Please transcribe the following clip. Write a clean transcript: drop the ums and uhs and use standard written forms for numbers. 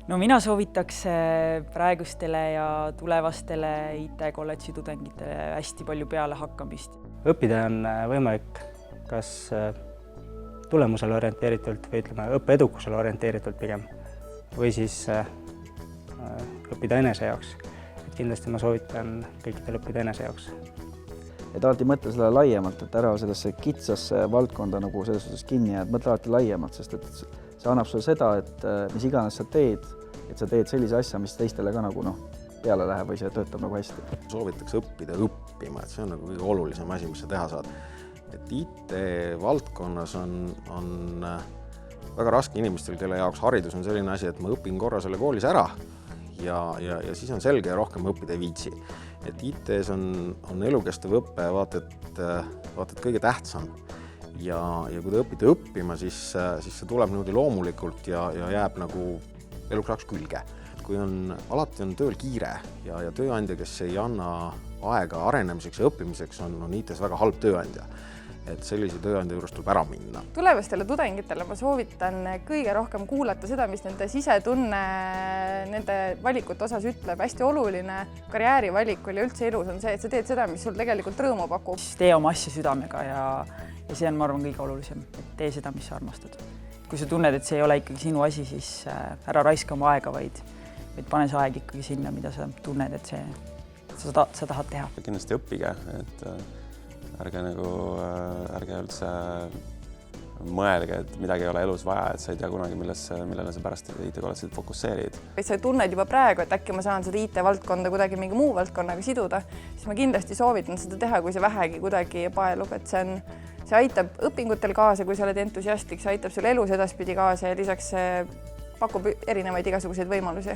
No mina soovitaks praegustele ja tulevastele IT-kolledži tudengitele hästi palju peale hakkamist. Õppida on võimalik kas tulemusele orienteeritult või ütleme õppeedukusele orienteeritult pigem või siis õppida enese jaoks. Kindlasti ma soovitan kõikidel õppida enese jaoks. Et alati mõtle selle laiemalt, et ära sellesse kitsasse valdkonda nagu selles suhtes kinni jääd, mõtle alati laiemalt, sest et see annab sulle seda, et mis iganes sa teed, et sa teed sellise asja, mis teistele ka nagu peale läheb või see töötab nagu hästi. Soovitaks õppida õppima, et see on nagu kõige olulisem asi, mis sa teha saad. Et IT-valdkonnas on väga raske inimestel, kelle jaoks haridus on selline asi, et ma õpin korra selle koolis ära ja siis on selge ja rohkem õppida ei viitsi. Et IT-s on elukestev õppe vaata et kõige tähtsam. Ja kui te õpite õppima, siis see tuleb niimoodi loomulikult ja jääb nagu eluks külge. Kui alati on tööl kiire ja tööandja, kes ei anna aega arenemiseks ja õppimiseks, on IT-s väga halb tööandja. Et sellise tööandja juurest tuleb ära minna. Tulevastele tudengitele ma soovitan kõige rohkem kuulata seda, mis nende sisetunne nende valikute osas ütleb. Hästi oluline karjäärivalikul ja üldse elus on see, et sa teed seda, mis sul tegelikult rõõmu pakub. Tee oma asja südamega ja see on, ma arvan, kõige olulisem. Et tee seda, mis sa armastad. Kui sa tunned, et see ei ole ikkagi sinu asi, siis ära raiska oma aega, vaid pane see aeg ikkagi sinna, mida sa tunned, et sa tahad teha. Kindlasti õppige, et ärge üldse mõelge, et midagi ei ole elus vaja, et sa ei tea kunagi, millele sa pärast IT-kolledžit fokusseerid. Kui sa tunned juba praegu, et äkki ma saan seda IT-valdkonda kuidagi mingi muu valdkonnaga siduda, siis ma kindlasti soovitan seda teha, kui see vähegi kuidagi paelub, et see aitab õpingutel kaasa, kui sa oled entusiastlik, see aitab sul elus edaspidi kaasa ja lisaks pakub erinevaid igasuguseid võimalusi.